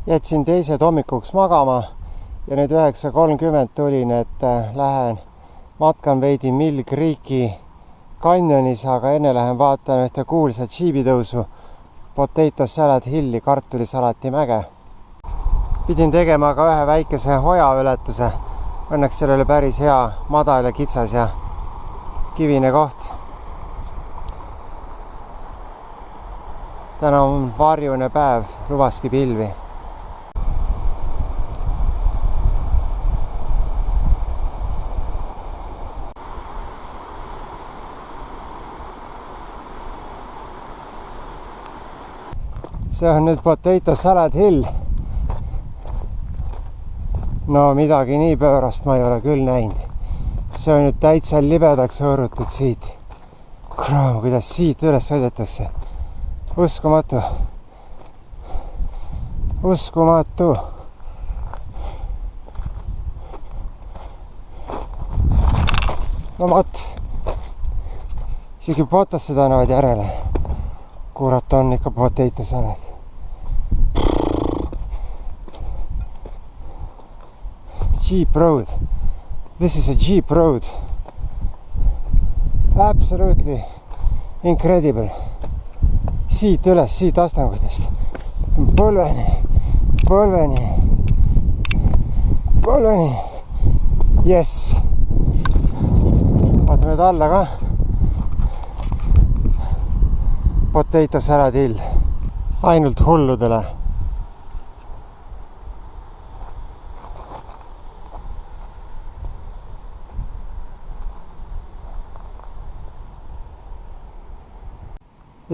jätsin teised hommikuks magama ja nüüd 9:30 tulin, et lähen matkan veidi Mill Creeki kanjonis, aga enne lähen vaatan ühte kuulsat džiibitõusu Potato Salad Hilli, kartulisalati mäge. Pidin tegema ka ühe väikese hojaületuse. Õnneks seal oli päris hea, madal ja kitsas ja kivine koht. Täna on varjune päev, lubaski pilvi. See on nüüd Potato Salad Hill. No midagi nii pöörast ma ei ole küll näinud. See on nüüd täitsa libedaks hõõrutud siit. Kuram, kuidas siit üles sõidetakse. Uskumatu. Uskumatu. No vot. Isegi Potasse tänavad järele. Kurat, on ikka Potato Salad. Jeep road. This is a Jeep road. Absolutely incredible. Siit üles, siit astangutest. Põlveni. Yes. Vaatame nüüd alla ka. Potato Salad Hill. Ainult hulludele.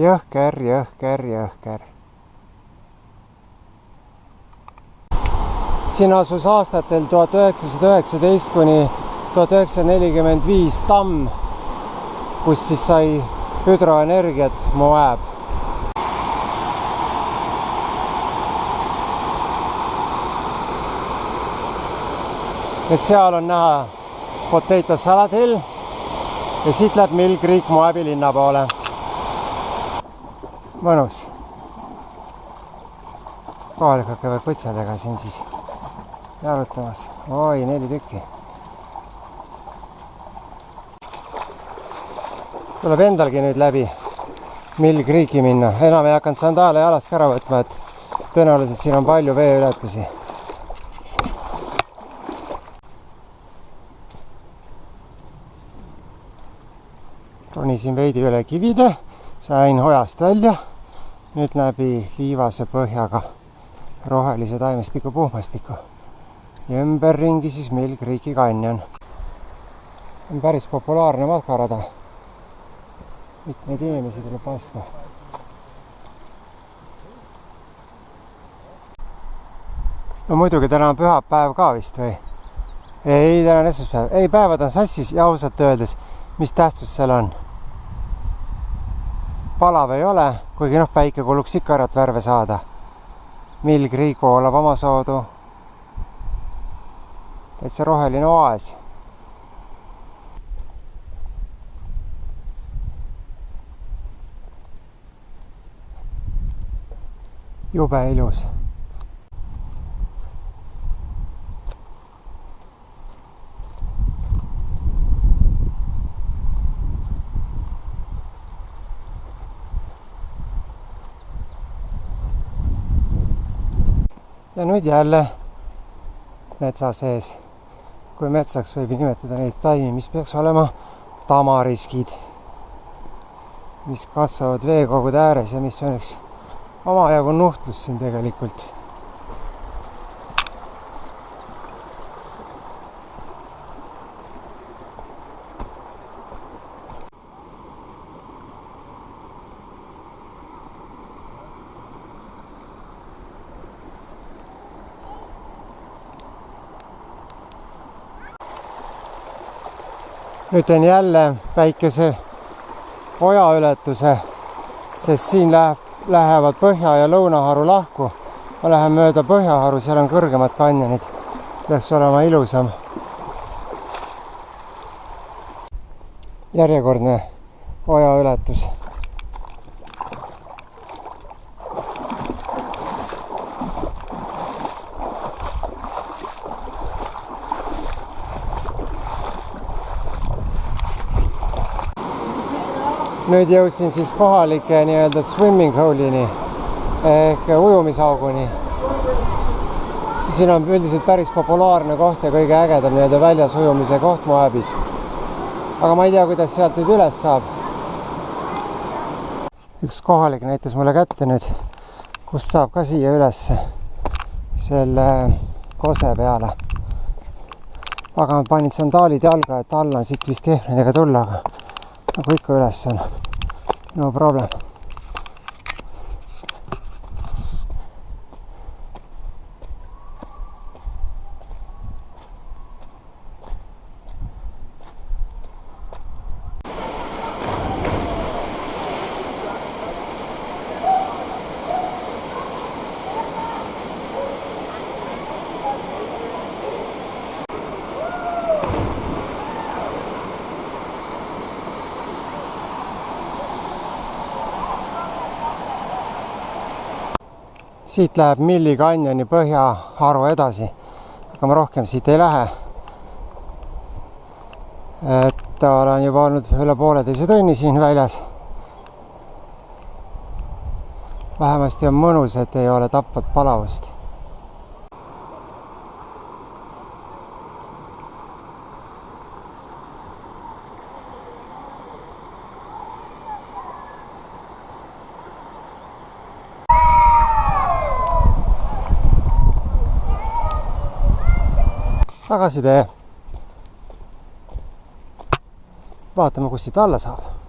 Jõhker. Siin asus aastatel 1919 kuni 1945 tamm, kus siis sai hüdroenergiat Moab. Nüüd seal on näha Potato Salad Hill ja siit läheb Mill Creek Moabi linna poole. Mõnus. Kohalikud käivad põtsadega siin siis jalutamas. Oi, 4 tükki. Tuleb endalgi nüüd läbi Mill Creeki minna. Enam ei hakanud sandaale jalast ära võtma, et tõenäoliselt siin on palju veeületusi. Ronisin veidi üle kivide, sain hojast välja. Nüüd läbi liivase põhjaga rohelise taimestiku puhmastiku. Ja ümberringi siis Mill Creeki kanjon. On päris populaarne matkarada. Mitmeid inimesi tuleb vastu. No muidugi täna on pühapäev ka vist või? Ei, täna on esmaspäev. Ei, päevad on sassis ja ausalt öeldes, mis tähtsus seal on? Palav ei ole, kuigi päike kuluks ikka ärat värve saada. Mill Creek voolab oma soodu. Täitsa roheline oaas. Jube ilus. Ja nüüd jälle metsa sees. Kui metsaks võib nimetada neid taimi, mis peaks olema tamariskid, mis kasvavad veekogude ääres ja mis on üks omajagu nuhtlus siin tegelikult. Nüüd teen jälle väikese ojaületuse, sest siin lähevad põhja ja lõunaharu lahku. Ma lähen mööda põhjaharu, seal on kõrgemad kanjonid. Peaks olema ilusam. Järjekordne ojaületus. nüüd jõudsin siis kohalike nii-öelda swimming hole'ini ehk ujumisauguni. Siin on üldiselt päris populaarne koht ja kõige ägedam nii-öelda väljas ujumise koht Moabis. Aga ma ei tea, kuidas sealt nüüd üles saab. Üks kohalik näitas mulle kätte nüüd, kust saab ka siia ülesse selle kose peale. Aga ma panin sandaalid jalga, et alla on siit vist kehvnidega tulla, aga nagu ikka üles on. No problem. Siit läheb Milli kanjoni põhjaharu edasi, aga ma rohkem siit ei lähe. Et olen juba olnud üle 1,5 tunni siin väljas. Vähemasti on mõnus, et ei ole tapvat palavust. Tagasitee. Vaatame, kus siit alla saab.